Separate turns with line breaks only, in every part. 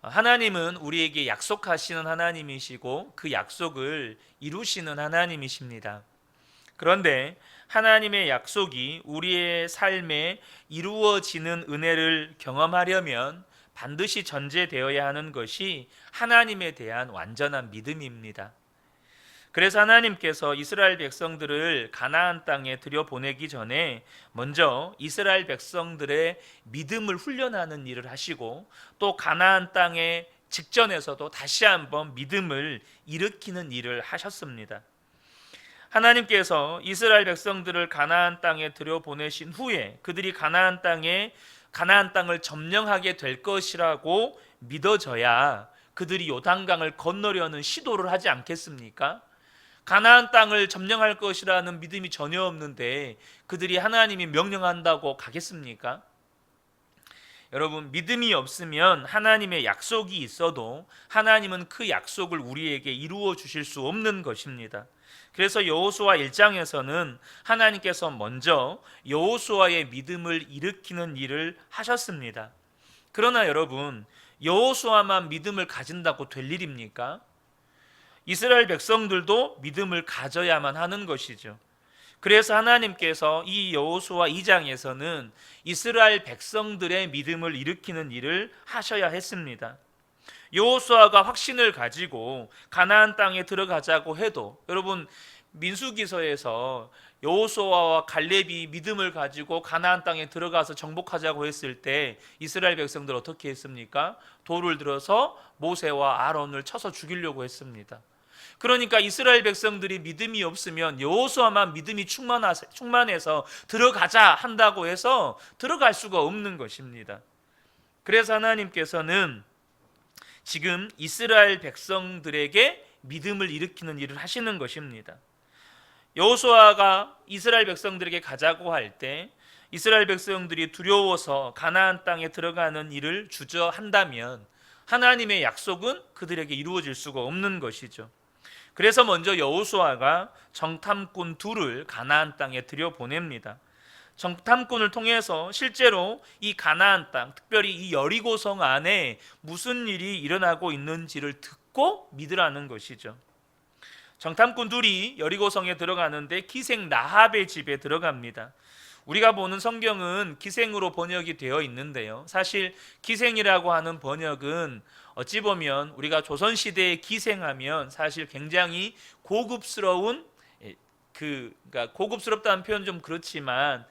하나님은 우리에게 약속하시는 하나님이시고 그 약속을 이루시는 하나님이십니다. 그런데 하나님의 약속이 우리의 삶에 이루어지는 은혜를 경험하려면 반드시 전제되어야 하는 것이 하나님에 대한 완전한 믿음입니다. 그래서 하나님께서 이스라엘 백성들을 가나안 땅에 들여보내기 전에 먼저 이스라엘 백성들의 믿음을 훈련하는 일을 하시고, 또 가나안 땅에 직전에서도 다시 한번 믿음을 일으키는 일을 하셨습니다. 하나님께서 이스라엘 백성들을 가나안 땅에 들여보내신 후에 그들이 가나안 땅을 점령하게 될 것이라고 믿어져야 그들이 요단강을 건너려는 시도를 하지 않겠습니까? 가나안 땅을 점령할 것이라는 믿음이 전혀 없는데 그들이 하나님이 명령한다고 가겠습니까? 여러분, 믿음이 없으면 하나님의 약속이 있어도 하나님은 그 약속을 우리에게 이루어 주실 수 없는 것입니다. 그래서 여호수아 1장에서는 하나님께서 먼저 여호수아의 믿음을 일으키는 일을 하셨습니다. 그러나 여러분, 여호수아만 믿음을 가진다고 될 일입니까? 이스라엘 백성들도 믿음을 가져야만 하는 것이죠. 그래서 하나님께서 이 여호수아 2장에서는 이스라엘 백성들의 믿음을 일으키는 일을 하셔야 했습니다. 여호수아가 확신을 가지고 가나안 땅에 들어가자고 해도, 여러분, 민수기서에서 여호수아와 갈렙이 믿음을 가지고 가나안 땅에 들어가서 정복하자고 했을 때 이스라엘 백성들 어떻게 했습니까? 돌을 들어서 모세와 아론을 쳐서 죽이려고 했습니다. 그러니까 이스라엘 백성들이 믿음이 없으면 여호수아만 믿음이 충만해서 들어가자 한다고 해서 들어갈 수가 없는 것입니다. 그래서 하나님께서는 지금 이스라엘 백성들에게 믿음을 일으키는 일을 하시는 것입니다. 여호수아가 이스라엘 백성들에게 가자고 할 때 이스라엘 백성들이 두려워서 가나안 땅에 들어가는 일을 주저한다면 하나님의 약속은 그들에게 이루어질 수가 없는 것이죠. 그래서 먼저 여호수아가 정탐꾼 둘을 가나안 땅에 들여보냅니다. 정탐꾼을 통해서 실제로 이 가나안 땅, 특별히 이 여리고성 안에 무슨 일이 일어나고 있는지를 듣고 믿으라는 것이죠. 정탐꾼 둘이 여리고성에 들어가는데 기생 라합의 집에 들어갑니다. 우리가 보는 성경은 기생으로 번역이 되어 있는데요, 사실 기생이라고 하는 번역은 어찌 보면 우리가 조선시대에 기생하면 사실 굉장히 고급스러운, 그러니까 고급스럽다는 표현 좀 그렇지만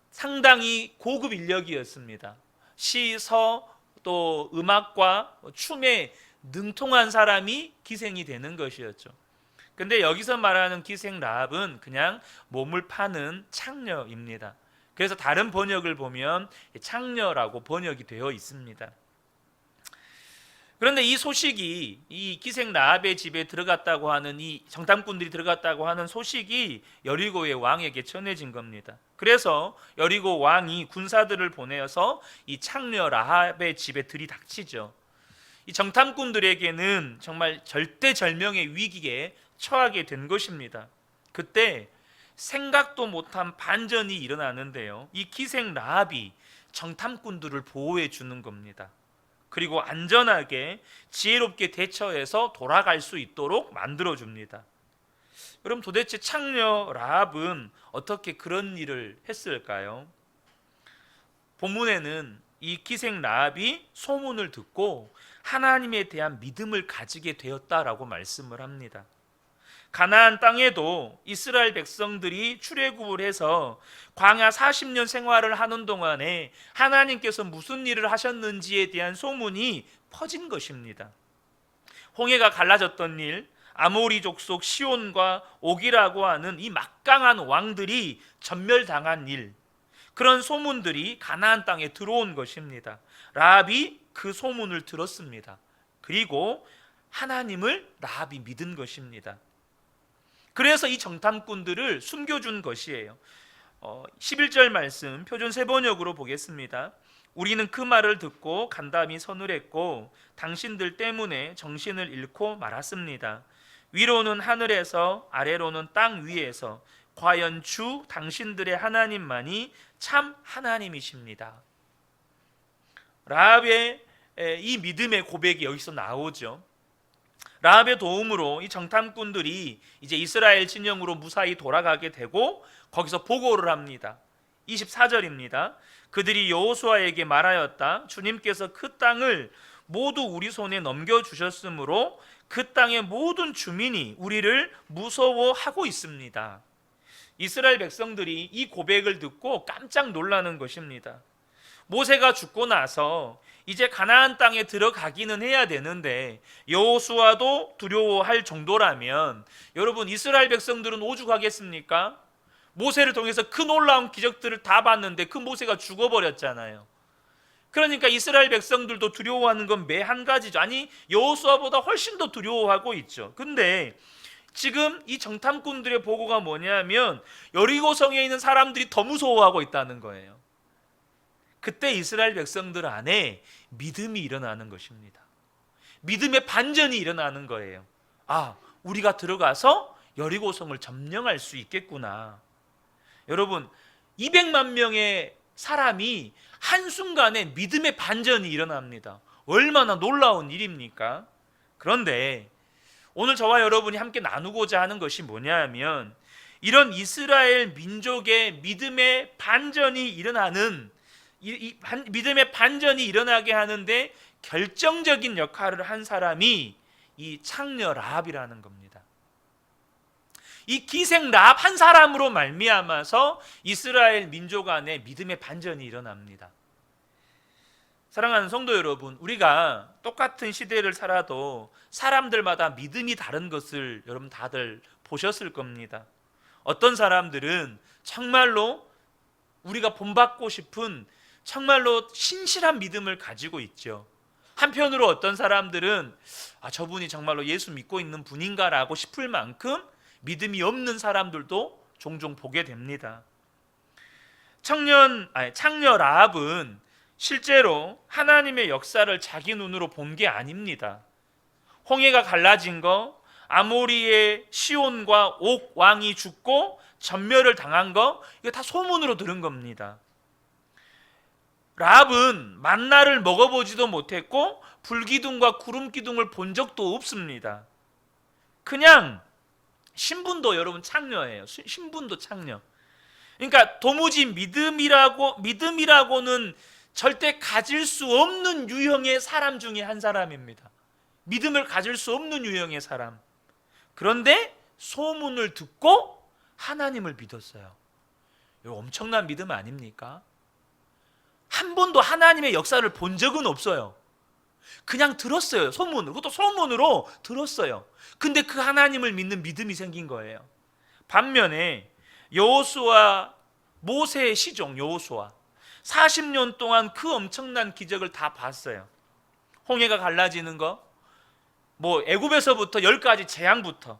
상당히 고급 인력이었습니다. 시, 서, 또 음악과 춤에 능통한 사람이 기생이 되는 것이었죠. 근데 여기서 말하는 기생 라합은 그냥 몸을 파는 창녀입니다. 그래서 다른 번역을 보면 창녀라고 번역이 되어 있습니다. 그런데 이 소식이, 이 기생 라합의 집에 들어갔다고 하는, 이 정탐꾼들이 들어갔다고 하는 소식이 여리고의 왕에게 전해진 겁니다. 그래서 여리고 왕이 군사들을 보내어서 이 창녀 라합의 집에 들이닥치죠. 이 정탐꾼들에게는 정말 절대절명의 위기에 처하게 된 것입니다. 그때 생각도 못한 반전이 일어나는데요, 이 기생 라합이 정탐꾼들을 보호해 주는 겁니다. 그리고 안전하게 지혜롭게 대처해서 돌아갈 수 있도록 만들어 줍니다. 그럼 도대체 창녀 라합은 어떻게 그런 일을 했을까요? 본문에는 이 기생 라합이 소문을 듣고 하나님에 대한 믿음을 가지게 되었다라고 말씀을 합니다. 가나안 땅에도 이스라엘 백성들이 출애굽을 해서 광야 40년 생활을 하는 동안에 하나님께서 무슨 일을 하셨는지에 대한 소문이 퍼진 것입니다. 홍해가 갈라졌던 일, 아모리 족속 시온과 옥이라고 하는 이 막강한 왕들이 전멸당한 일, 그런 소문들이 가나안 땅에 들어온 것입니다. 라합이 그 소문을 들었습니다. 그리고 하나님을 라합이 믿은 것입니다. 그래서 이 정탐꾼들을 숨겨준 것이에요. 11절 말씀 표준 세번역으로 보겠습니다. 우리는 그 말을 듣고 간담이 서늘했고 당신들 때문에 정신을 잃고 말았습니다. 위로는 하늘에서 아래로는 땅 위에서 과연 주 당신들의 하나님만이 참 하나님이십니다. 라합의 이 믿음의 고백이 여기서 나오죠. 라합의 도움으로 이 정탐꾼들이 이제 이스라엘 진영으로 무사히 돌아가게 되고 거기서 보고를 합니다. 24절입니다. 그들이 여호수아에게 말하였다. 주님께서 그 땅을 모두 우리 손에 넘겨주셨으므로 그 땅의 모든 주민이 우리를 무서워하고 있습니다. 이스라엘 백성들이 이 고백을 듣고 깜짝 놀라는 것입니다. 모세가 죽고 나서 이제 가나안 땅에 들어가기는 해야 되는데 여호수아도 두려워할 정도라면 여러분 이스라엘 백성들은 오죽하겠습니까? 모세를 통해서 그 놀라운 기적들을 다 봤는데 그 모세가 죽어버렸잖아요. 그러니까 이스라엘 백성들도 두려워하는 건 매 한 가지죠. 아니 여호수아보다 훨씬 더 두려워하고 있죠. 근데 지금 이 정탐꾼들의 보고가 뭐냐면 여리고성에 있는 사람들이 더 무서워하고 있다는 거예요. 그때 이스라엘 백성들 안에 믿음이 일어나는 것입니다. 믿음의 반전이 일어나는 거예요. 아, 우리가 들어가서 여리고성을 점령할 수 있겠구나. 여러분 200만 명의 사람이 한순간에 믿음의 반전이 일어납니다. 얼마나 놀라운 일입니까? 그런데 오늘 저와 여러분이 함께 나누고자 하는 것이 뭐냐면 이런 이스라엘 민족의 믿음의 반전이 일어나는 믿음의 반전이 일어나게 하는데 결정적인 역할을 한 사람이 이 창녀 라합이라는 겁니다. 이 기생 라합 한 사람으로 말미암아서 이스라엘 민족 안에 믿음의 반전이 일어납니다. 사랑하는 성도 여러분, 우리가 똑같은 시대를 살아도 사람들마다 믿음이 다른 것을 여러분 다들 보셨을 겁니다. 어떤 사람들은 정말로 우리가 본받고 싶은 정말로 신실한 믿음을 가지고 있죠. 한편으로 어떤 사람들은 저분이 정말로 예수 믿고 있는 분인가라고 싶을 만큼 믿음이 없는 사람들도 종종 보게 됩니다. 창녀 라합은 실제로 하나님의 역사를 자기 눈으로 본 게 아닙니다. 홍해가 갈라진 거, 아모리의 시온과 옥 왕이 죽고 전멸을 당한 거, 이거 다 소문으로 들은 겁니다. 라합은 만나를 먹어보지도 못했고 불기둥과 구름기둥을 본 적도 없습니다. 그냥 신분도 여러분 창녀예요. 신분도 창녀. 그러니까 도무지 믿음이라고는 절대 가질 수 없는 유형의 사람 중에 한 사람입니다. 믿음을 가질 수 없는 유형의 사람. 그런데 소문을 듣고 하나님을 믿었어요. 이거 엄청난 믿음 아닙니까? 한 번도 하나님의 역사를 본 적은 없어요. 그냥 들었어요. 소문으로. 그것도 소문으로 들었어요. 근데 그 하나님을 믿는 믿음이 생긴 거예요. 반면에 여호수아, 모세의 시종 여호수아 40년 동안 그 엄청난 기적을 다 봤어요. 홍해가 갈라지는 거, 애굽에서부터 10가지 재앙부터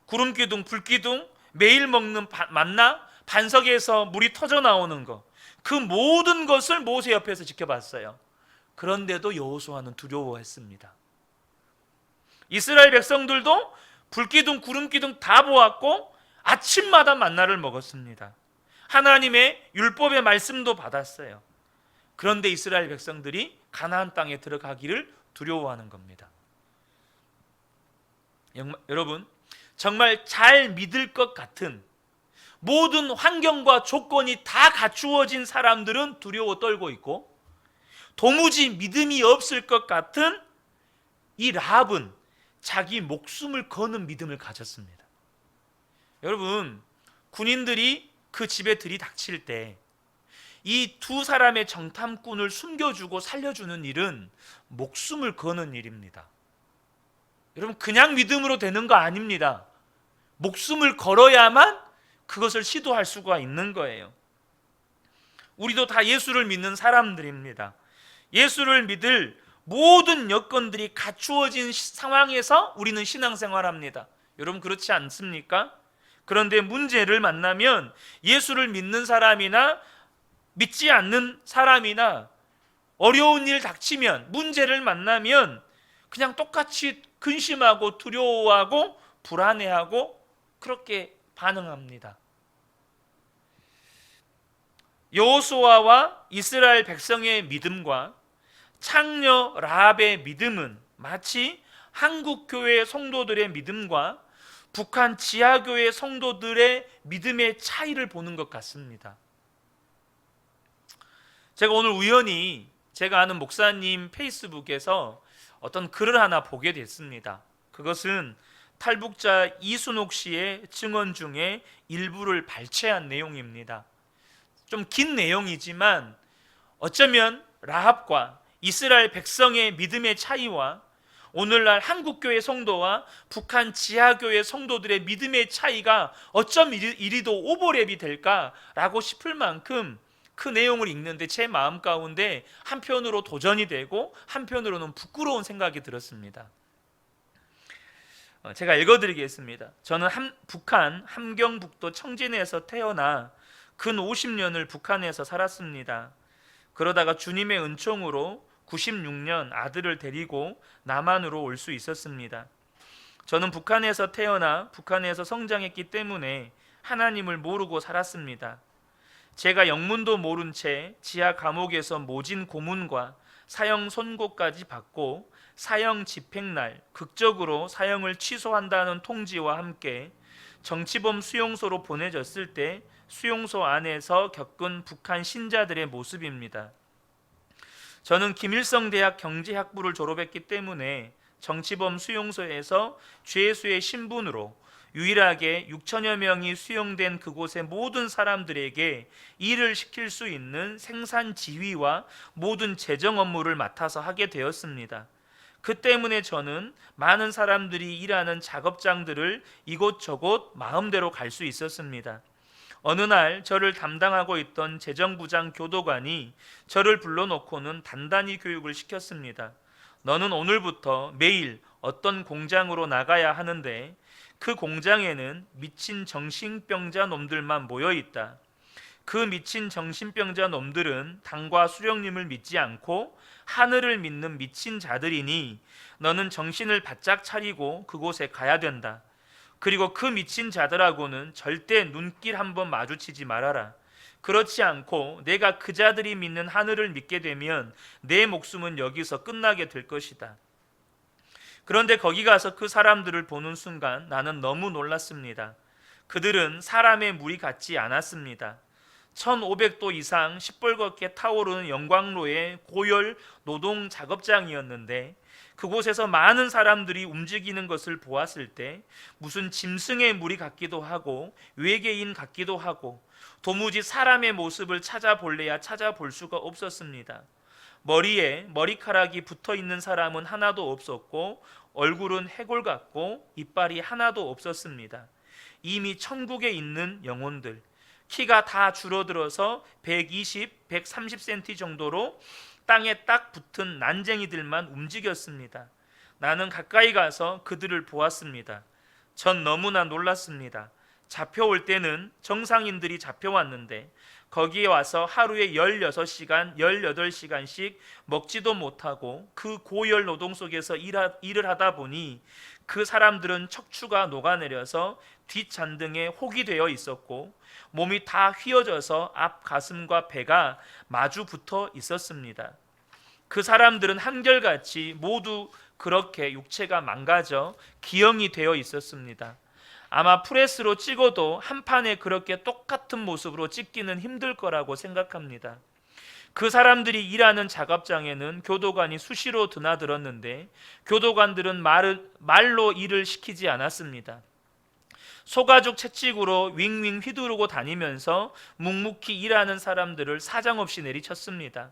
구름기둥, 불기둥, 매일 먹는 만나, 반석에서 물이 터져 나오는 거, 그 모든 것을 모세 옆에서 지켜봤어요. 그런데도 여호수아는 두려워했습니다. 이스라엘 백성들도 불기둥, 구름기둥 다 보았고 아침마다 만나를 먹었습니다. 하나님의 율법의 말씀도 받았어요. 그런데 이스라엘 백성들이 가나안 땅에 들어가기를 두려워하는 겁니다. 여러분, 정말 잘 믿을 것 같은 모든 환경과 조건이 다 갖추어진 사람들은 두려워 떨고 있고 도무지 믿음이 없을 것 같은 이 라합은 자기 목숨을 거는 믿음을 가졌습니다. 여러분, 군인들이 그 집에 들이닥칠 때 이 두 사람의 정탐꾼을 숨겨주고 살려주는 일은 목숨을 거는 일입니다. 여러분, 그냥 믿음으로 되는 거 아닙니다. 목숨을 걸어야만 그것을 시도할 수가 있는 거예요. 우리도 다 예수를 믿는 사람들입니다. 예수를 믿을 모든 여건들이 갖추어진 상황에서 우리는 신앙생활합니다. 여러분, 그렇지 않습니까? 그런데 문제를 만나면 예수를 믿는 사람이나 믿지 않는 사람이나 어려운 일 닥치면, 문제를 만나면 그냥 똑같이 근심하고 두려워하고 불안해하고 그렇게 반응합니다. 여호수아와 이스라엘 백성의 믿음과 창녀 라합의 믿음은 마치 한국 교회 성도들의 믿음과 북한 지하교회 성도들의 믿음의 차이를 보는 것 같습니다. 제가 오늘 우연히 제가 아는 목사님 페이스북에서 어떤 글을 하나 보게 됐습니다. 그것은 탈북자 이순옥 씨의 증언 중에 일부를 발췌한 내용입니다. 좀 긴 내용이지만 어쩌면 라합과 이스라엘 백성의 믿음의 차이와 오늘날 한국교회 성도와 북한 지하교회 성도들의 믿음의 차이가 어쩜 이리도 오버랩이 될까라고 싶을 만큼 그 내용을 읽는데 제 마음 가운데 한편으로 도전이 되고 한편으로는 부끄러운 생각이 들었습니다. 제가 읽어드리겠습니다. 저는 북한 함경북도 청진에서 태어나 근 50년을 북한에서 살았습니다. 그러다가 주님의 은총으로 96년 아들을 데리고 남한으로 올 수 있었습니다. 저는 북한에서 태어나 북한에서 성장했기 때문에 하나님을 모르고 살았습니다. 제가 영문도 모른 채 지하 감옥에서 모진 고문과 사형 선고까지 받고 사형 집행날 극적으로 사형을 취소한다는 통지와 함께 정치범 수용소로 보내졌을 때 수용소 안에서 겪은 북한 신자들의 모습입니다. 저는 김일성 대학 경제학부를 졸업했기 때문에 정치범 수용소에서 죄수의 신분으로 유일하게 6천여 명이 수용된 그곳의 모든 사람들에게 일을 시킬 수 있는 생산 지휘와 모든 재정 업무를 맡아서 하게 되었습니다. 그 때문에 저는 많은 사람들이 일하는 작업장들을 이곳저곳 마음대로 갈 수 있었습니다. 어느 날 저를 담당하고 있던 재정부장 교도관이 저를 불러놓고는 단단히 교육을 시켰습니다. 너는 오늘부터 매일 어떤 공장으로 나가야 하는데 그 공장에는 미친 정신병자 놈들만 모여 있다. 그 미친 정신병자 놈들은 당과 수령님을 믿지 않고 하늘을 믿는 미친 자들이니 너는 정신을 바짝 차리고 그곳에 가야 된다. 그리고 그 미친 자들하고는 절대 눈길 한번 마주치지 말아라. 그렇지 않고 내가 그 자들이 믿는 하늘을 믿게 되면 내 목숨은 여기서 끝나게 될 것이다. 그런데 거기 가서 그 사람들을 보는 순간 나는 너무 놀랐습니다. 그들은 사람의 무리 같지 않았습니다. 1500도 이상 시뻘겋게 타오르는 영광로의 고열 노동 작업장이었는데 그곳에서 많은 사람들이 움직이는 것을 보았을 때 무슨 짐승의 무리 같기도 하고 외계인 같기도 하고 도무지 사람의 모습을 찾아볼래야 찾아볼 수가 없었습니다. 머리에 머리카락이 붙어 있는 사람은 하나도 없었고 얼굴은 해골 같고 이빨이 하나도 없었습니다. 이미 천국에 있는 영혼들, 키가 다 줄어들어서 120, 130cm 정도로 땅에 딱 붙은 난쟁이들만 움직였습니다. 나는 가까이 가서 그들을 보았습니다. 전 너무나 놀랐습니다. 잡혀올 때는 정상인들이 잡혀왔는데 거기에 와서 하루에 16시간, 18시간씩 먹지도 못하고 그 고열 노동 속에서 일을 하다 보니 그 사람들은 척추가 녹아내려서 뒷잔등에 혹이 되어 있었고 몸이 다 휘어져서 앞 가슴과 배가 마주 붙어 있었습니다. 그 사람들은 한결같이 모두 그렇게 육체가 망가져 기형이 되어 있었습니다. 아마 프레스로 찍어도 한 판에 그렇게 똑같은 모습으로 찍기는 힘들 거라고 생각합니다. 그 사람들이 일하는 작업장에는 교도관이 수시로 드나들었는데 교도관들은 말로 일을 시키지 않았습니다. 소가죽 채찍으로 윙윙 휘두르고 다니면서 묵묵히 일하는 사람들을 사정없이 내리쳤습니다.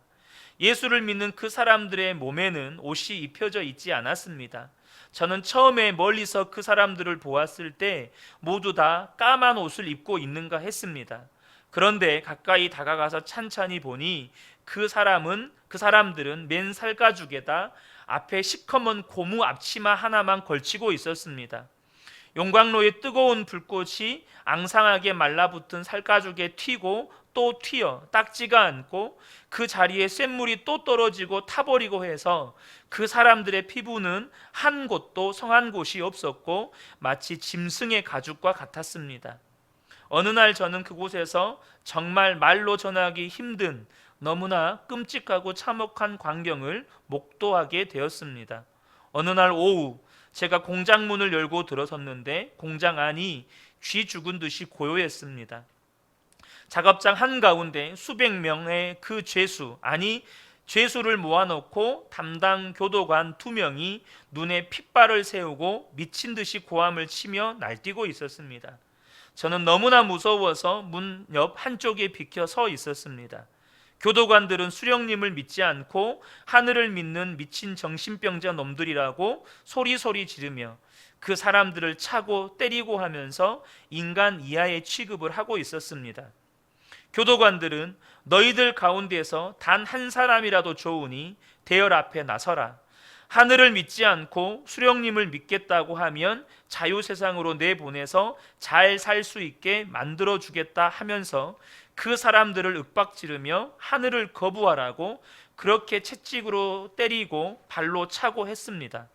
예수를 믿는 그 사람들의 몸에는 옷이 입혀져 있지 않았습니다. 저는 처음에 멀리서 그 사람들을 보았을 때 모두 다 까만 옷을 입고 있는가 했습니다. 그런데 가까이 다가가서 찬찬히 보니 그 사람들은 맨 살가죽에다 앞에 시커먼 고무 앞치마 하나만 걸치고 있었습니다. 용광로의 뜨거운 불꽃이 앙상하게 말라붙은 살가죽에 튀고 또 튀어 딱지가 않고 그 자리에 쇳물이 또 떨어지고 타버리고 해서 그 사람들의 피부는 한 곳도 성한 곳이 없었고 마치 짐승의 가죽과 같았습니다. 어느 날 저는 그곳에서 정말 말로 전하기 힘든 너무나 끔찍하고 참혹한 광경을 목도하게 되었습니다. 어느 날 오후 제가 공장 문을 열고 들어섰는데 공장 안이 쥐 죽은 듯이 고요했습니다. 작업장 한가운데 수백 명의 그 죄수를 모아놓고 담당 교도관 2명이 눈에 핏발을 세우고 미친 듯이 고함을 치며 날뛰고 있었습니다. 저는 너무나 무서워서 문 옆 한쪽에 비켜 서 있었습니다. 교도관들은 수령님을 믿지 않고 하늘을 믿는 미친 정신병자 놈들이라고 소리소리 지르며 그 사람들을 차고 때리고 하면서 인간 이하의 취급을 하고 있었습니다. 교도관들은 너희들 가운데서 단 한 사람이라도 좋으니 대열 앞에 나서라. 하늘을 믿지 않고 수령님을 믿겠다고 하면 자유세상으로 내보내서 잘 살 수 있게 만들어 주겠다 하면서 그 사람들을 윽박지르며 하늘을 거부하라고 그렇게 채찍으로 때리고 발로 차고 했습니다.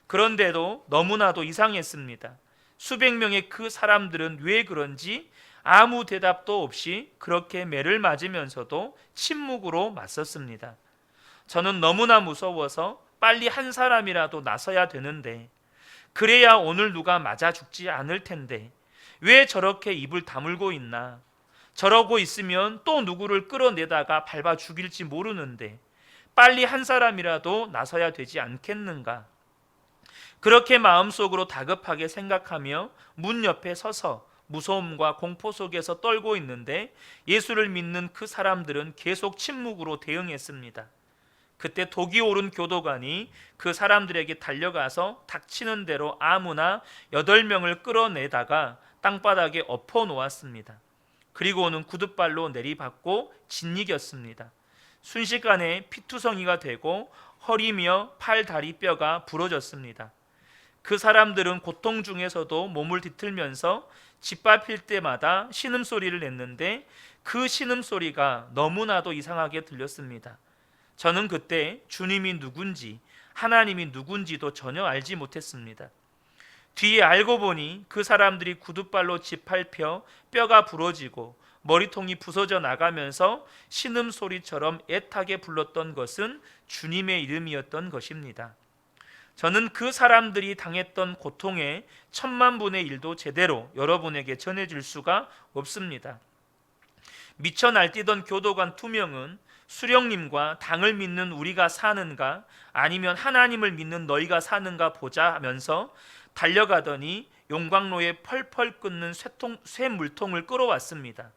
그런데도 너무나도 이상했습니다. 수백 명의 그 사람들은 왜 그런지 아무 대답도 없이 그렇게 매를 맞으면서도 침묵으로 맞섰습니다. 저는 너무나 무서워서 빨리 한 사람이라도 나서야 되는데, 그래야 오늘 누가 맞아 죽지 않을 텐데 왜 저렇게 입을 다물고 있나? 저러고 있으면 또 누구를 끌어내다가 밟아 죽일지 모르는데 빨리 한 사람이라도 나서야 되지 않겠는가? 그렇게 마음속으로 다급하게 생각하며 문 옆에 서서 무서움과 공포 속에서 떨고 있는데 예수를 믿는 그 사람들은 계속 침묵으로 대응했습니다. 그때 독이 오른 교도관이 그 사람들에게 달려가서 닥치는 대로 아무나 8명을 끌어내다가 땅바닥에 엎어 놓았습니다. 그리고는 구둣발로 내리받고 짓이겼습니다. 순식간에 피투성이가 되고 허리며 팔, 다리 뼈가 부러졌습니다. 그 사람들은 고통 중에서도 몸을 뒤틀면서 짓밟힐 때마다 신음소리를 냈는데 그 신음소리가 너무나도 이상하게 들렸습니다. 저는 그때 주님이 누군지 하나님이 누군지도 전혀 알지 못했습니다. 뒤에 알고 보니 그 사람들이 구둣발로 짓밟혀 뼈가 부러지고 머리통이 부서져 나가면서 신음소리처럼 애타게 불렀던 것은 주님의 이름이었던 것입니다. 저는 그 사람들이 당했던 고통의 10,000분의 1도 제대로 여러분에게 전해줄 수가 없습니다. 미쳐 날뛰던 교도관 2명은 수령님과 당을 믿는 우리가 사는가 아니면 하나님을 믿는 너희가 사는가 보자 하면서 달려가더니 용광로에 펄펄 끓는 쇠물통을 끌어왔습니다.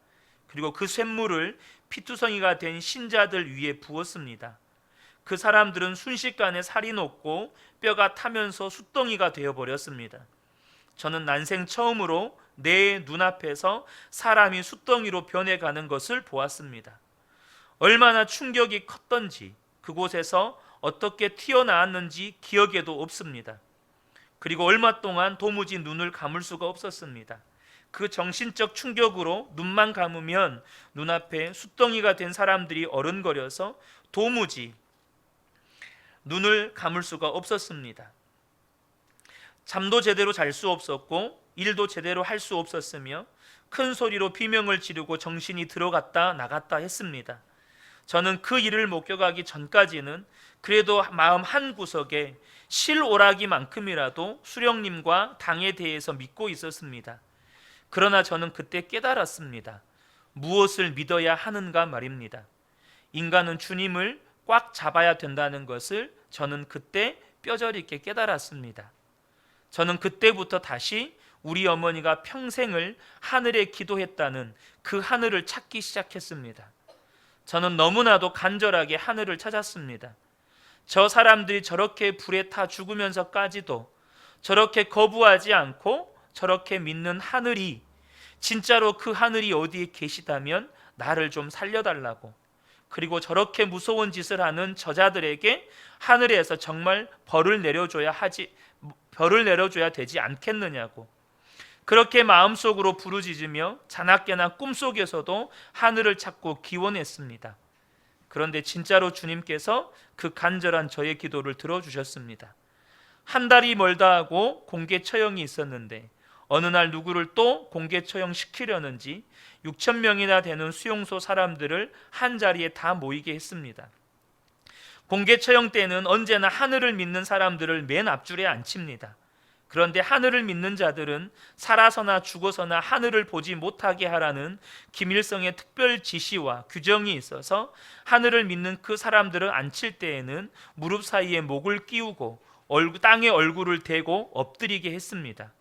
그리고 그 쇳물을 피투성이가 된 신자들 위에 부었습니다. 그 사람들은 순식간에 살이 녹고 뼈가 타면서 숫덩이가 되어버렸습니다. 저는 난생 처음으로 내 눈앞에서 사람이 숫덩이로 변해가는 것을 보았습니다. 얼마나 충격이 컸던지 그곳에서 어떻게 튀어나왔는지 기억에도 없습니다. 그리고 얼마 동안 도무지 눈을 감을 수가 없었습니다. 그 정신적 충격으로 눈만 감으면 눈앞에 숫덩이가 된 사람들이 어른거려서 도무지 눈을 감을 수가 없었습니다. 잠도 제대로 잘 수 없었고 일도 제대로 할 수 없었으며 큰 소리로 비명을 지르고 정신이 들어갔다 나갔다 했습니다. 저는 그 일을 목격하기 전까지는 그래도 마음 한구석에 실오라기만큼이라도 수령님과 당에 대해서 믿고 있었습니다. 그러나 저는 그때 깨달았습니다. 무엇을 믿어야 하는가 말입니다. 인간은 주님을 꽉 잡아야 된다는 것을 저는 그때 뼈저리게 깨달았습니다. 저는 그때부터 다시 우리 어머니가 평생을 하늘에 기도했다는 그 하늘을 찾기 시작했습니다. 저는 너무나도 간절하게 하늘을 찾았습니다. 저 사람들이 저렇게 불에 타 죽으면서까지도 저렇게 거부하지 않고 저렇게 믿는 하늘이 진짜로 그 하늘이 어디에 계시다면 나를 좀 살려달라고, 그리고 저렇게 무서운 짓을 하는 저자들에게 하늘에서 정말 벌을 내려줘야 되지 않겠느냐고 그렇게 마음속으로 부르짖으며 자나깨나 꿈속에서도 하늘을 찾고 기원했습니다. 그런데 진짜로 주님께서 그 간절한 저의 기도를 들어주셨습니다. 한 달이 멀다 하고 공개 처형이 있었는데 어느 날 누구를 또 공개 처형시키려는지 6천 명이나 되는 수용소 사람들을 한 자리에 다 모이게 했습니다. 공개 처형 때는 언제나 하늘을 믿는 사람들을 맨 앞줄에 앉힙니다. 그런데 하늘을 믿는 자들은 살아서나 죽어서나 하늘을 보지 못하게 하라는 김일성의 특별 지시와 규정이 있어서 하늘을 믿는 그 사람들을 앉힐 때에는 무릎 사이에 목을 끼우고 땅에 얼굴을 대고 엎드리게 했습니다.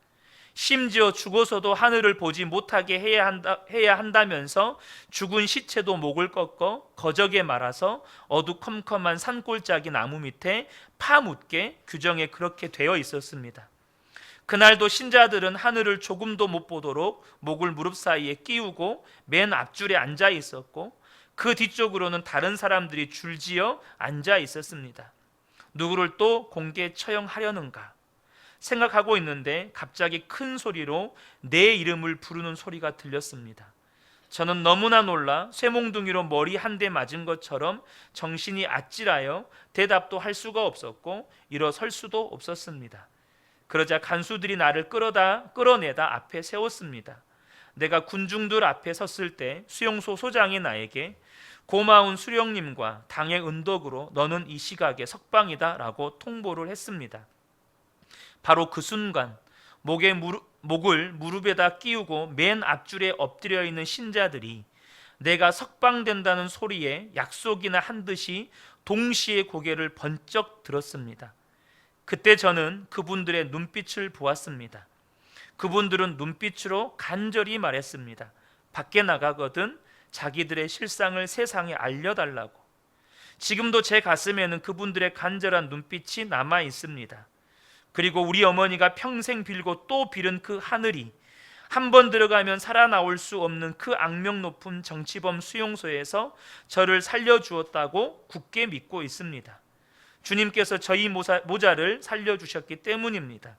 심지어 죽어서도 하늘을 보지 못하게 해야 한다면서 죽은 시체도 목을 꺾어 거적에 말아서 어두컴컴한 산골짜기 나무 밑에 파묻게 규정에 그렇게 되어 있었습니다. 그날도 신자들은 하늘을 조금도 못 보도록 목을 무릎 사이에 끼우고 맨 앞줄에 앉아 있었고, 그 뒤쪽으로는 다른 사람들이 줄지어 앉아 있었습니다. 누구를 또 공개 처형하려는가 생각하고 있는데 갑자기 큰 소리로 내 이름을 부르는 소리가 들렸습니다. 저는 너무나 놀라 쇠몽둥이로 머리 한 대 맞은 것처럼 정신이 아찔하여 대답도 할 수가 없었고 일어설 수도 없었습니다. 그러자 간수들이 나를 끌어내다 앞에 세웠습니다. 내가 군중들 앞에 섰을 때 수용소 소장이 나에게 고마운 수령님과 당의 은덕으로 너는 이 시각에 석방이다 라고 통보를 했습니다. 바로 그 순간 목을 무릎에다 끼우고 맨 앞줄에 엎드려 있는 신자들이 내가 석방된다는 소리에 약속이나 한 듯이 동시에 고개를 번쩍 들었습니다. 그때 저는 그분들의 눈빛을 보았습니다. 그분들은 눈빛으로 간절히 말했습니다. 밖에 나가거든 자기들의 실상을 세상에 알려달라고. 지금도 제 가슴에는 그분들의 간절한 눈빛이 남아 있습니다. 그리고 우리 어머니가 평생 빌고 또 빌은 그 하늘이 한 번 들어가면 살아나올 수 없는 그 악명 높은 정치범 수용소에서 저를 살려주었다고 굳게 믿고 있습니다. 주님께서 저희 모자를 살려주셨기 때문입니다.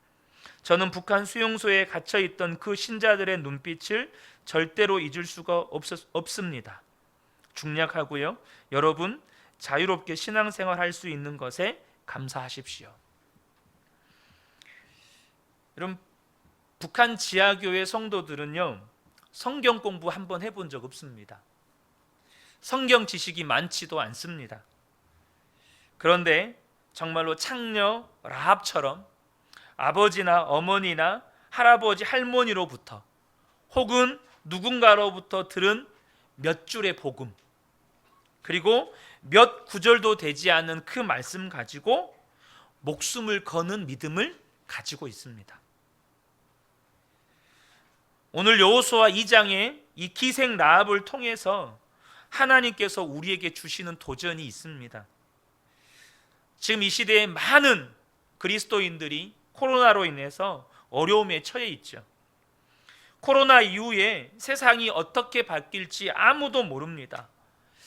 저는 북한 수용소에 갇혀있던 그 신자들의 눈빛을 절대로 잊을 수가 없습니다. 중략하고요. 여러분 자유롭게 신앙생활할 수 있는 것에 감사하십시오. 여러분, 북한 지하교회 성도들은요, 성경 공부 한번 해본 적 없습니다. 성경 지식이 많지도 않습니다. 그런데 정말로 창녀 라합처럼 아버지나 어머니나 할아버지 할머니로부터 혹은 누군가로부터 들은 몇 줄의 복음, 그리고 몇 구절도 되지 않은 그 말씀 가지고 목숨을 거는 믿음을 가지고 있습니다. 오늘 여호수아 2장의 이 기생 라합을 통해서 하나님께서 우리에게 주시는 도전이 있습니다. 지금 이 시대에 많은 그리스도인들이 코로나로 인해서 어려움에 처해 있죠. 코로나 이후에 세상이 어떻게 바뀔지 아무도 모릅니다.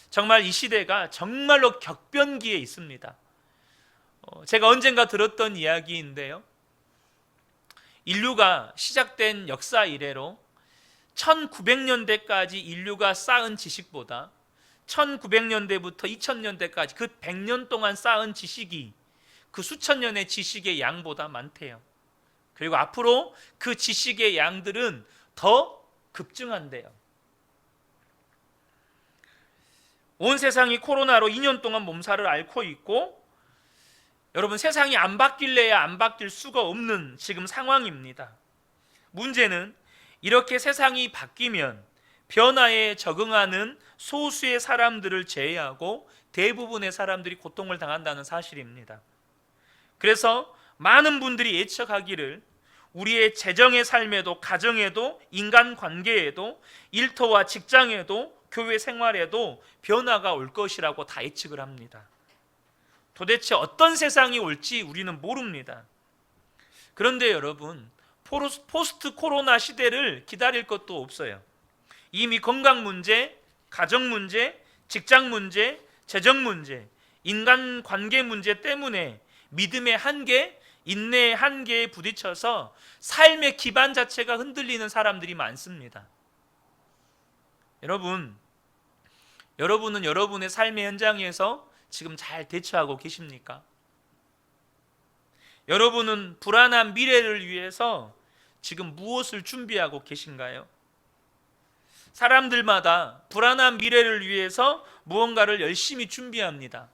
정말 이 시대가 정말로 격변기에 있습니다. 제가 언젠가 들었던 이야기인데요, 인류가 시작된 역사 이래로 1900년대까지 인류가 쌓은 지식보다 1900년대부터 2000년대까지 그 100년 동안 쌓은 지식이 그 수천 년의 지식의 양보다 많대요. 그리고 앞으로 그 지식의 양들은 더 급증한대요. 온 세상이 코로나로 2년 동안 몸살을 앓고 있고, 여러분 세상이 안 바뀔래야 안 바뀔 수가 없는 지금 상황입니다. 문제는 이렇게 세상이 바뀌면 변화에 적응하는 소수의 사람들을 제외하고 대부분의 사람들이 고통을 당한다는 사실입니다. 그래서 많은 분들이 예측하기를 우리의 재정의 삶에도, 가정에도, 인간관계에도, 일터와 직장에도, 교회 생활에도 변화가 올 것이라고 다 예측을 합니다. 도대체 어떤 세상이 올지 우리는 모릅니다. 그런데 여러분, 포스트 코로나 시대를 기다릴 것도 없어요. 이미 건강 문제, 가정 문제, 직장 문제, 재정 문제, 인간관계 문제 때문에 믿음의 한계, 인내의 한계에 부딪혀서 삶의 기반 자체가 흔들리는 사람들이 많습니다. 여러분은 여러분의 삶의 현장에서 지금 잘 대처하고 계십니까? 여러분은 불안한 미래를 위해서 지금 무엇을 준비하고 계신가요? 사람들마다 불안한 미래를 위해서 무언가를 열심히 준비합니다.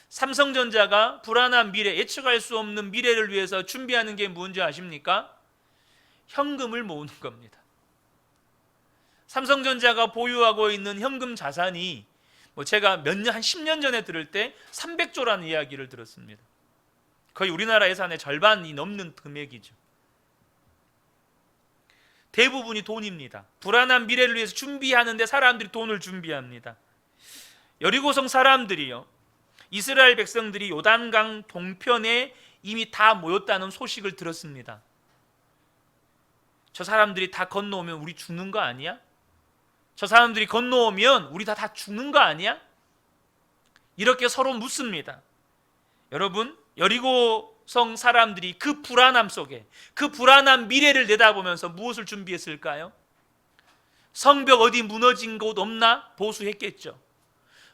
삼성전자가 불안한 미래, 예측할 수 없는 미래를 위해서 준비하는 게 뭔지 아십니까? 현금을 모으는 겁니다. 삼성전자가 보유하고 있는 현금 자산이 제가 한 10년 전에 들을 때 300조라는 이야기를 들었습니다. 거의 우리나라 예산의 절반이 넘는 금액이죠. 대부분이 돈입니다. 불안한 미래를 위해서 준비하는데 사람들이 돈을 준비합니다. 여리고성 사람들이요, 이스라엘 백성들이 요단강 동편에 이미 다 모였다는 소식을 들었습니다. 저 사람들이 다 건너오면 우리 죽는 거 아니야? 저 사람들이 건너오면 우리 다 죽는 거 아니야? 이렇게 서로 묻습니다. 여러분, 여리고성 사람들이 그 불안함 속에, 그 불안한 미래를 내다보면서 무엇을 준비했을까요? 성벽 어디 무너진 곳 없나 보수했겠죠.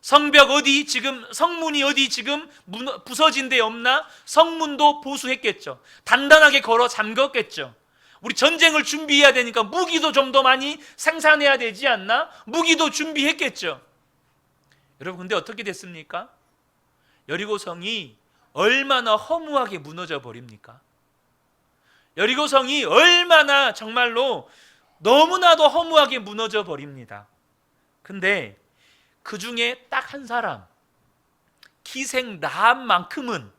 성벽 어디 지금, 성문이 어디 지금 부서진 데 없나? 성문도 보수했겠죠. 단단하게 걸어 잠겼겠죠. 우리 전쟁을 준비해야 되니까 무기도 좀 더 많이 생산해야 되지 않나? 무기도 준비했겠죠. 여러분, 근데 어떻게 됐습니까? 여리고성이 얼마나 허무하게 무너져 버립니까? 여리고성이 얼마나 정말로 너무나도 허무하게 무너져 버립니다. 근데 그 중에 딱 한 사람, 기생 라합만큼은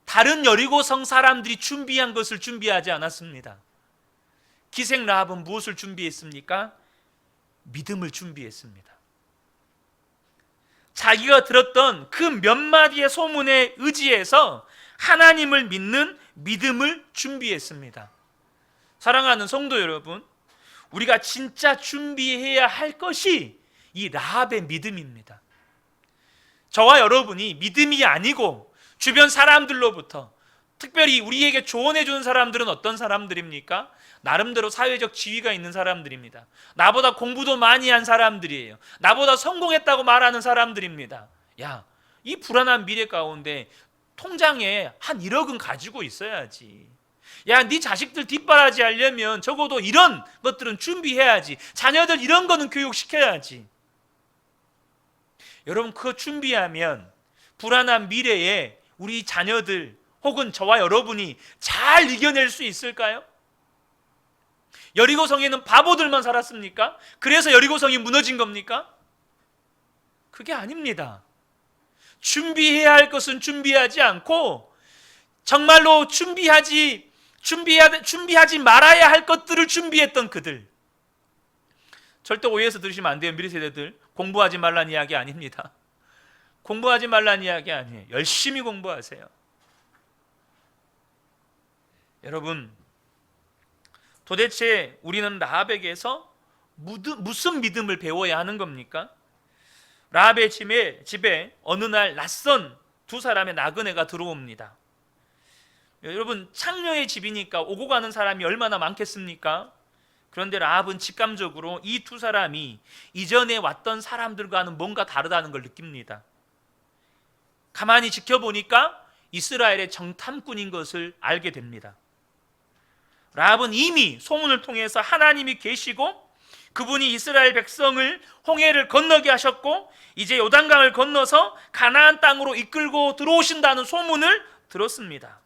다른 여리고성 사람들이 준비한 것을 준비하지 않았습니다. 기생 라합은 무엇을 준비했습니까? 믿음을 준비했습니다. 자기가 들었던 그 몇 마디의 소문에 의지해서 하나님을 믿는 믿음을 준비했습니다. 사랑하는 성도 여러분, 우리가 진짜 준비해야 할 것이 이 라합의 믿음입니다. 저와 여러분이 믿음이 아니고 주변 사람들로부터, 특별히 우리에게 조언해 주는 사람들은 어떤 사람들입니까? 나름대로 사회적 지위가 있는 사람들입니다. 나보다 공부도 많이 한 사람들이에요. 나보다 성공했다고 말하는 사람들입니다. 야, 이 불안한 미래 가운데 통장에 한 1억은 가지고 있어야지. 야, 네 자식들 뒷바라지 하려면 적어도 이런 것들은 준비해야지. 자녀들 이런 거는 교육시켜야지. 여러분, 그거 준비하면 불안한 미래에 우리 자녀들 혹은 저와 여러분이 잘 이겨낼 수 있을까요? 여리고성에는 바보들만 살았습니까? 그래서 여리고성이 무너진 겁니까? 그게 아닙니다. 준비해야 할 것은 준비하지 않고 정말로 준비하지 말아야 할 것들을 준비했던 그들. 절대 오해해서 들으시면 안 돼요. 미래 세대들, 공부하지 말란 이야기 아닙니다. 공부하지 말란 이야기 아니에요. 열심히 공부하세요. 여러분, 도대체 우리는 라합에게서 무슨 믿음을 배워야 하는 겁니까? 라합의 집에 어느 날 낯선 두 사람의 나그네가 들어옵니다. 여러분, 창녀의 집이니까 오고 가는 사람이 얼마나 많겠습니까? 그런데 라합은 직감적으로 이 두 사람이 이전에 왔던 사람들과는 뭔가 다르다는 걸 느낍니다. 가만히 지켜보니까 이스라엘의 정탐꾼인 것을 알게 됩니다. 라합은 이미 소문을 통해서 하나님이 계시고 그분이 이스라엘 백성을 홍해를 건너게 하셨고 이제 요단강을 건너서 가나안 땅으로 이끌고 들어오신다는 소문을 들었습니다.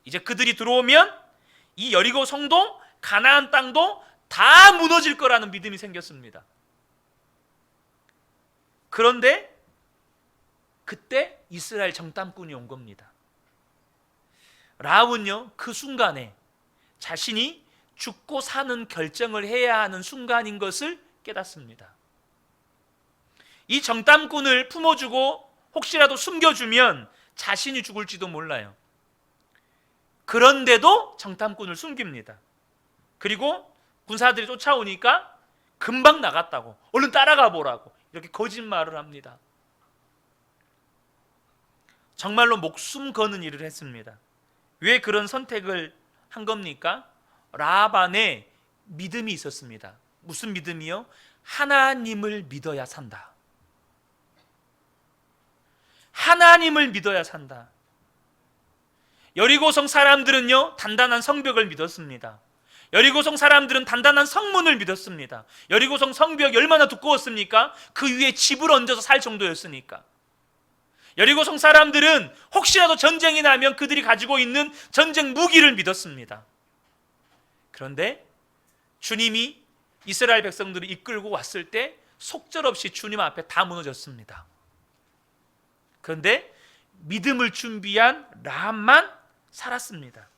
이제 그들이 들어오면 이 여리고 성도, 가나안 땅도 다 무너질 거라는 믿음이 생겼습니다. 그런데 그때 이스라엘 정탐꾼이 온 겁니다. 라합은요, 그 순간에 자신이 죽고 사는 결정을 해야 하는 순간인 것을 깨닫습니다. 이 정탐꾼을 품어주고 혹시라도 숨겨주면 자신이 죽을지도 몰라요. 그런데도 정탐꾼을 숨깁니다. 그리고 군사들이 쫓아오니까 금방 나갔다고, 얼른 따라가 보라고 이렇게 거짓말을 합니다. 정말로 목숨 거는 일을 했습니다. 왜 그런 선택을 한 겁니까? 라합 안에 믿음이 있었습니다. 무슨 믿음이요? 하나님을 믿어야 산다. 하나님을 믿어야 산다. 여리고성 사람들은요, 단단한 성벽을 믿었습니다. 여리고성 사람들은 단단한 성문을 믿었습니다. 여리고성 성벽이 얼마나 두꺼웠습니까? 그 위에 집을 얹어서 살 정도였으니까. 여리고성 사람들은 혹시라도 전쟁이 나면 그들이 가지고 있는 전쟁 무기를 믿었습니다. 그런데 주님이 이스라엘 백성들을 이끌고 왔을 때 속절없이 주님 앞에 다 무너졌습니다. 그런데 믿음을 준비한 라합만 살았습니다.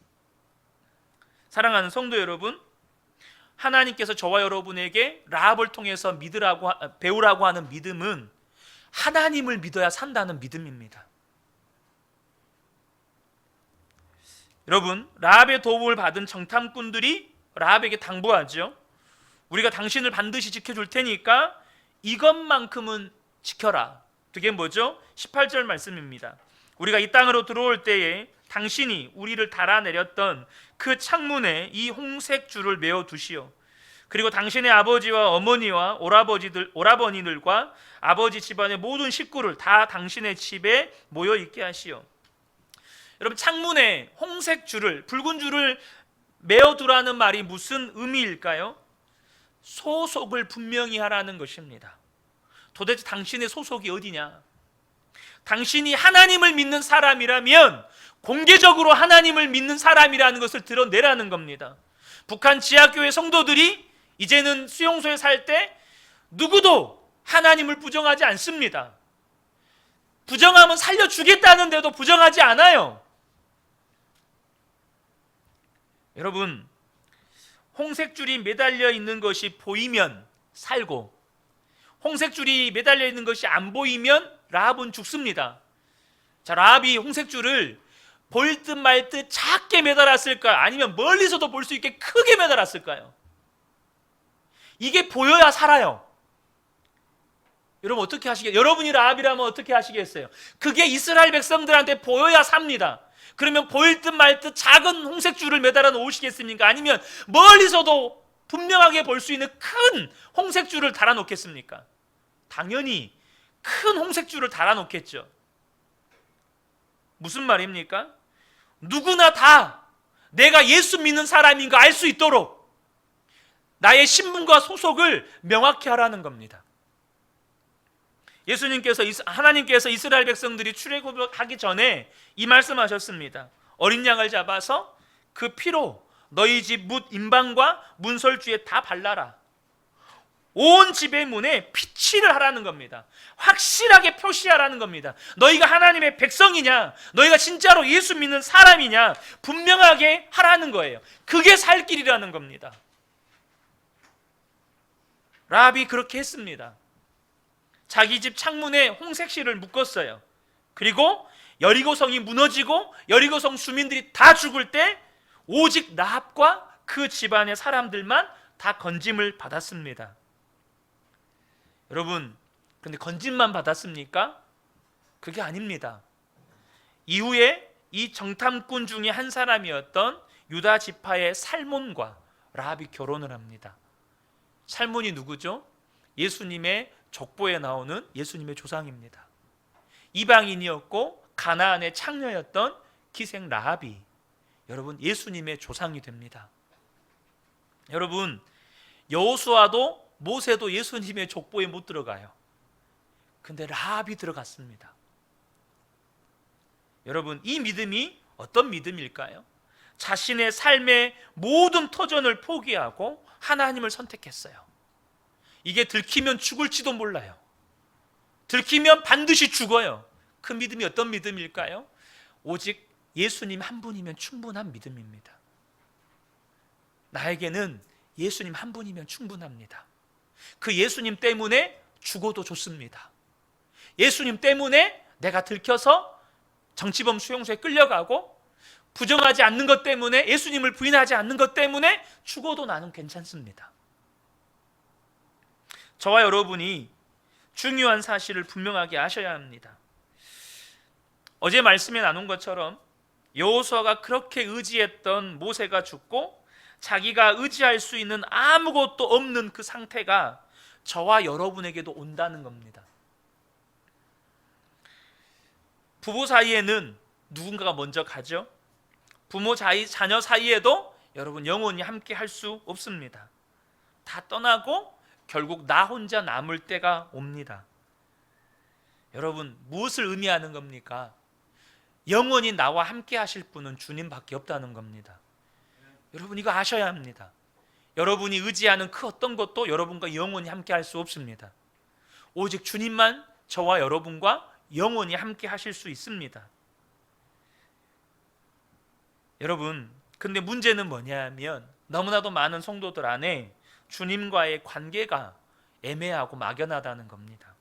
사랑하는 성도 여러분, 하나님께서 저와 여러분에게 라합을 통해서 배우라고 하는 믿음은 하나님을 믿어야 산다는 믿음입니다. 여러분, 라합의 도움을 받은 정탐꾼들이 라합에게 당부하죠. 우리가 당신을 반드시 지켜줄 테니까 이것만큼은 지켜라. 그게 뭐죠? 18절 말씀입니다. 우리가 이 땅으로 들어올 때에 당신이 우리를 달아내렸던 그 창문에 이 홍색 줄을 메어 두시오. 그리고 당신의 아버지와 어머니와 오라버니들과 아버지 집안의 모든 식구를 다 당신의 집에 모여 있게 하시오. 여러분, 창문에 홍색 줄을, 붉은 줄을 메어 두라는 말이 무슨 의미일까요? 소속을 분명히 하라는 것입니다. 도대체 당신의 소속이 어디냐? 당신이 하나님을 믿는 사람이라면 공개적으로 하나님을 믿는 사람이라는 것을 드러내라는 겁니다. 북한 지하교회 성도들이 이제는 수용소에 살 때 누구도 하나님을 부정하지 않습니다. 부정하면 살려주겠다는데도 부정하지 않아요. 여러분, 홍색 줄이 매달려 있는 것이 보이면 살고, 홍색 줄이 매달려 있는 것이 안 보이면 라합은 죽습니다. 자, 라합이 홍색 줄을 보일 듯 말 듯 작게 매달았을까요? 아니면 멀리서도 볼 수 있게 크게 매달았을까요? 이게 보여야 살아요. 여러분, 어떻게 하시겠어요? 여러분이 라합이라면 어떻게 하시겠어요? 그게 이스라엘 백성들한테 보여야 삽니다. 그러면 보일 듯 말 듯 작은 홍색 줄을 매달아 놓으시겠습니까? 아니면 멀리서도 분명하게 볼 수 있는 큰 홍색 줄을 달아 놓겠습니까? 당연히 큰 홍색 줄을 달아 놓겠죠. 무슨 말입니까? 누구나 다 내가 예수 믿는 사람인가 알 수 있도록 나의 신분과 소속을 명확히 하라는 겁니다. 하나님께서 이스라엘 백성들이 출애굽하기 전에 이 말씀하셨습니다. 어린 양을 잡아서 그 피로 너희 집 문 임방과 문설주에 다 발라라. 온 집의 문에 피칠을 하라는 겁니다. 확실하게 표시하라는 겁니다. 너희가 하나님의 백성이냐, 너희가 진짜로 예수 믿는 사람이냐 분명하게 하라는 거예요. 그게 살 길이라는 겁니다. 라합이 그렇게 했습니다. 자기 집 창문에 홍색 실을 묶었어요. 그리고 여리고성이 무너지고 여리고성 주민들이 다 죽을 때 오직 라합과 그 집안의 사람들만 다 건짐을 받았습니다. 여러분, 그런데 건짐만 받았습니까? 그게 아닙니다. 이후에 이 정탐꾼 중에 한 사람이었던 유다 지파의 살몬과 라합이 결혼을 합니다. 살몬이 누구죠? 예수님의 족보에 나오는 예수님의 조상입니다. 이방인이었고 가나안의 창녀였던 기생 라합이 여러분 예수님의 조상이 됩니다. 여러분, 여호수아도 모세도 예수님의 족보에 못 들어가요. 근데 라합이 들어갔습니다. 여러분, 이 믿음이 어떤 믿음일까요? 자신의 삶의 모든 터전을 포기하고 하나님을 선택했어요. 이게 들키면 죽을지도 몰라요. 들키면 반드시 죽어요. 그 믿음이 어떤 믿음일까요? 오직 예수님 한 분이면 충분한 믿음입니다. 나에게는 예수님 한 분이면 충분합니다. 그 예수님 때문에 죽어도 좋습니다. 예수님 때문에 내가 들켜서 정치범 수용소에 끌려가고 부정하지 않는 것 때문에, 예수님을 부인하지 않는 것 때문에 죽어도 나는 괜찮습니다. 저와 여러분이 중요한 사실을 분명하게 아셔야 합니다. 어제 말씀에 나눈 것처럼 여호수아가 그렇게 의지했던 모세가 죽고 자기가 의지할 수 있는 아무것도 없는 그 상태가 저와 여러분에게도 온다는 겁니다. 부부 사이에는 누군가가 먼저 가죠. 부모 자녀 사이에도 여러분 영원히 함께 할 수 없습니다. 다 떠나고 결국 나 혼자 남을 때가 옵니다. 여러분 무엇을 의미하는 겁니까? 영원히 나와 함께 하실 분은 주님밖에 없다는 겁니다. 여러분 이거 아셔야 합니다. 여러분이 의지하는 그 어떤 것도 여러분과 영원히 함께 할 수 없습니다. 오직 주님만 저와 여러분과 영원히 함께 하실 수 있습니다. 여러분 근데 문제는 뭐냐면 너무나도 많은 성도들 안에 주님과의 관계가 애매하고 막연하다는 겁니다.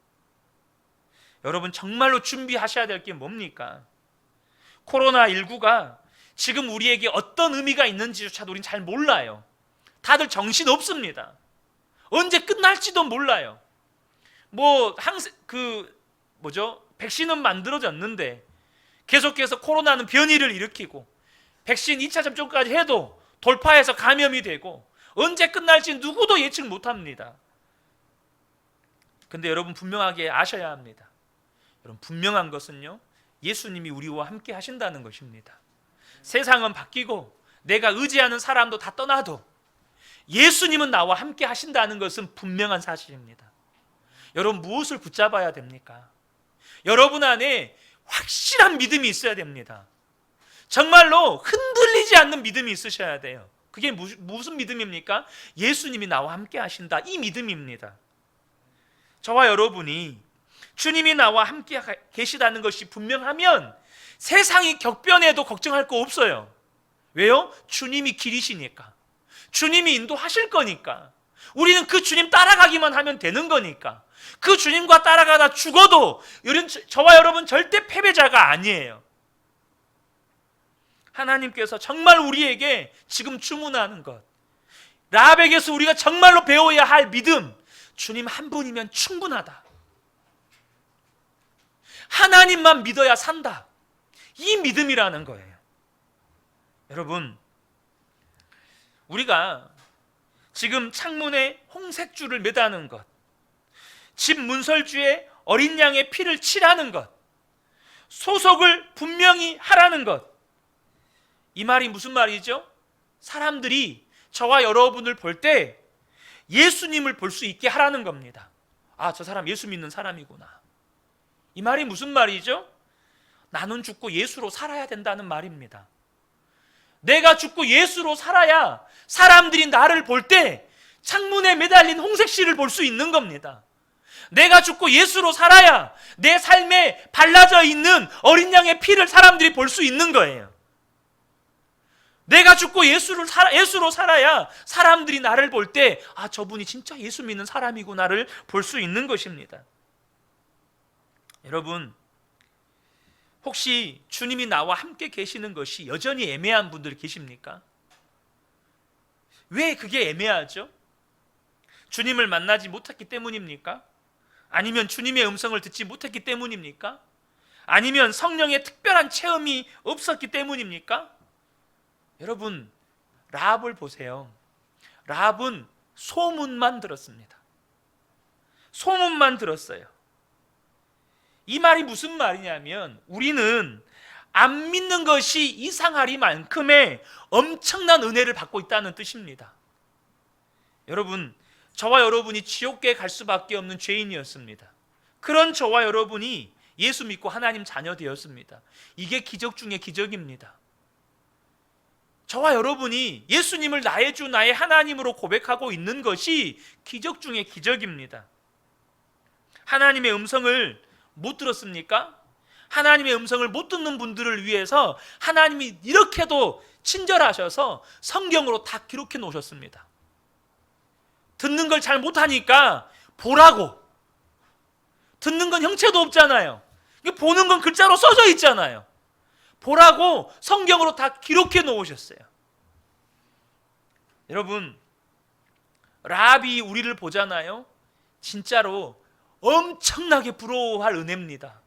여러분 정말로 준비하셔야 될 게 뭡니까? 코로나19가 지금 우리에게 어떤 의미가 있는지조차도 우린 잘 몰라요. 다들 정신 없습니다. 언제 끝날지도 몰라요. 백신은 만들어졌는데 계속해서 코로나는 변이를 일으키고 백신 2차 접종까지 해도 돌파해서 감염이 되고 언제 끝날지 누구도 예측 못합니다. 근데 여러분 분명하게 아셔야 합니다. 여러분 분명한 것은요, 예수님이 우리와 함께 하신다는 것입니다. 세상은 바뀌고 내가 의지하는 사람도 다 떠나도 예수님은 나와 함께 하신다는 것은 분명한 사실입니다. 여러분 무엇을 붙잡아야 됩니까? 여러분 안에 확실한 믿음이 있어야 됩니다. 정말로 흔들리지 않는 믿음이 있으셔야 돼요. 그게 무슨 믿음입니까? 예수님이 나와 함께 하신다, 이 믿음입니다. 저와 여러분이 주님이 나와 함께 계시다는 것이 분명하면 세상이 격변해도 걱정할 거 없어요. 왜요? 주님이 길이시니까, 주님이 인도하실 거니까. 우리는 그 주님 따라가기만 하면 되는 거니까. 그 주님과 따라가다 죽어도 저와 여러분 절대 패배자가 아니에요. 하나님께서 정말 우리에게 지금 주문하는 것, 라합에게서 우리가 정말로 배워야 할 믿음, 주님 한 분이면 충분하다, 하나님만 믿어야 산다, 이 믿음이라는 거예요. 여러분 우리가 지금 창문에 홍색줄을 매다는 것, 집 문설주에 어린 양의 피를 칠하는 것, 소속을 분명히 하라는 것, 이 말이 무슨 말이죠? 사람들이 저와 여러분을 볼 때 예수님을 볼 수 있게 하라는 겁니다. 아, 저 사람 예수 믿는 사람이구나. 이 말이 무슨 말이죠? 나는 죽고 예수로 살아야 된다는 말입니다. 내가 죽고 예수로 살아야 사람들이 나를 볼 때 창문에 매달린 홍색 실을 볼 수 있는 겁니다. 내가 죽고 예수로 살아야 내 삶에 발라져 있는 어린 양의 피를 사람들이 볼 수 있는 거예요. 내가 죽고 예수로 살아야 사람들이 나를 볼 때 아, 저분이 진짜 예수 믿는 사람이구나를 볼 수 있는 것입니다. 여러분 혹시 주님이 나와 함께 계시는 것이 여전히 애매한 분들 계십니까? 왜 그게 애매하죠? 주님을 만나지 못했기 때문입니까? 아니면 주님의 음성을 듣지 못했기 때문입니까? 아니면 성령의 특별한 체험이 없었기 때문입니까? 여러분 라합을 보세요. 라합은 소문만 들었습니다. 소문만 들었어요. 이 말이 무슨 말이냐면 우리는 안 믿는 것이 이상하리만큼의 엄청난 은혜를 받고 있다는 뜻입니다. 여러분 저와 여러분이 지옥계에 갈 수밖에 없는 죄인이었습니다. 그런 저와 여러분이 예수 믿고 하나님 자녀 되었습니다. 이게 기적 중에 기적입니다. 저와 여러분이 예수님을 나의 주 나의 하나님으로 고백하고 있는 것이 기적 중에 기적입니다. 하나님의 음성을 못 들었습니까? 하나님의 음성을 못 듣는 분들을 위해서 하나님이 이렇게도 친절하셔서 성경으로 다 기록해 놓으셨습니다. 듣는 걸 잘 못하니까 보라고. 듣는 건 형체도 없잖아요. 보는 건 글자로 써져 있잖아요. 보라고 성경으로 다 기록해 놓으셨어요. 여러분 라합이 우리를 보잖아요. 진짜로 엄청나게 부러워할 은혜입니다.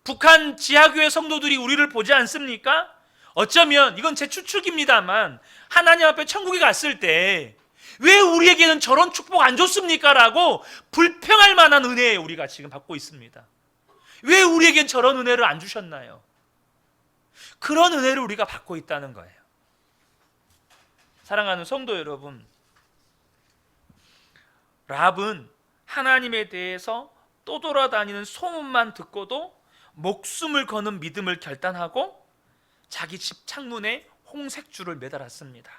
북한 지하교회 성도들이 우리를 보지 않습니까? 어쩌면 이건 제 추측입니다만 하나님 앞에 천국에 갔을 때 왜 우리에게는 저런 축복 안 줬습니까? 라고 불평할 만한 은혜 우리가 지금 받고 있습니다. 왜 우리에겐 저런 은혜를 안 주셨나요? 그런 은혜를 우리가 받고 있다는 거예요. 사랑하는 성도 여러분, 라합은 하나님에 대해서 떠돌아다니는 소문만 듣고도 목숨을 거는 믿음을 결단하고 자기 집 창문에 홍색줄을 매달았습니다.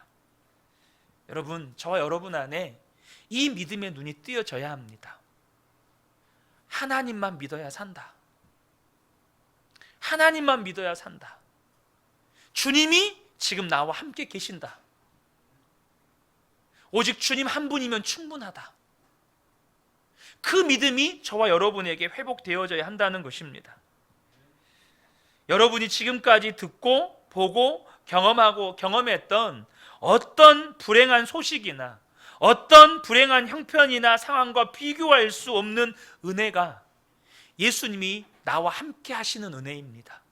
여러분, 저와 여러분 안에 이 믿음의 눈이 뜨여져야 합니다. 하나님만 믿어야 산다. 하나님만 믿어야 산다. 주님이 지금 나와 함께 계신다. 오직 주님 한 분이면 충분하다. 그 믿음이 저와 여러분에게 회복되어져야 한다는 것입니다. 여러분이 지금까지 듣고 보고 경험하고 경험했던 어떤 불행한 소식이나 어떤 불행한 형편이나 상황과 비교할 수 없는 은혜가 예수님이 나와 함께 하시는 은혜입니다.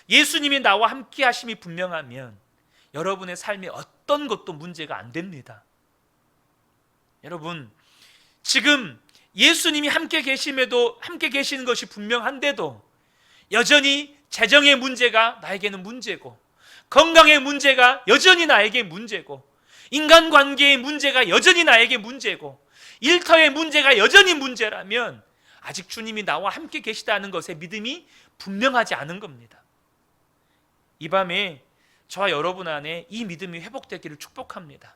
예수님이 나와 함께 하심이 분명하면 여러분의 삶에 어떤 것도 문제가 안 됩니다. 여러분, 지금 예수님이 함께 계심에도 함께 계시는 것이 분명한데도 여전히 재정의 문제가 나에게는 문제고, 건강의 문제가 여전히 나에게 문제고, 인간관계의 문제가 여전히 나에게 문제고, 일터의 문제가 여전히 문제라면 아직 주님이 나와 함께 계시다는 것에 믿음이 분명하지 않은 겁니다. 이 밤에 저와 여러분 안에 이 믿음이 회복되기를 축복합니다.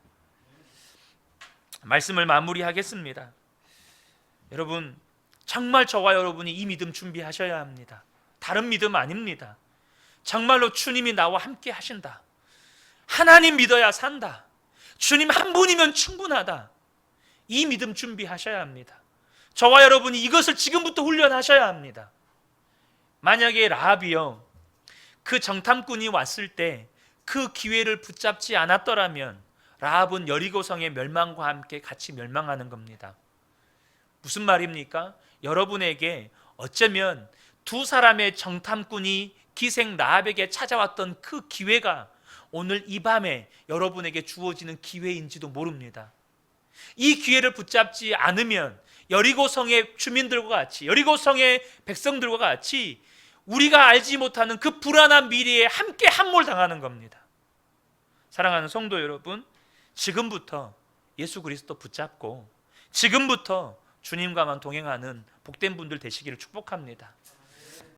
말씀을 마무리하겠습니다. 여러분, 정말 저와 여러분이 이 믿음 준비하셔야 합니다. 다른 믿음 아닙니다. 정말로 주님이 나와 함께 하신다. 하나님 믿어야 산다. 주님 한 분이면 충분하다. 이 믿음 준비하셔야 합니다. 저와 여러분이 이것을 지금부터 훈련하셔야 합니다. 만약에 라합이요, 그 정탐꾼이 왔을 때 그 기회를 붙잡지 않았더라면 라합은 여리고성의 멸망과 함께 같이 멸망하는 겁니다. 무슨 말입니까? 여러분에게 어쩌면 두 사람의 정탐꾼이 기생 라합에게 찾아왔던 그 기회가 오늘 이 밤에 여러분에게 주어지는 기회인지도 모릅니다. 이 기회를 붙잡지 않으면 여리고성의 주민들과 같이, 여리고성의 백성들과 같이 우리가 알지 못하는 그 불안한 미래에 함께 함몰당하는 겁니다. 사랑하는 성도 여러분, 지금부터 예수 그리스도 붙잡고 지금부터 주님과만 동행하는 복된 분들 되시기를 축복합니다.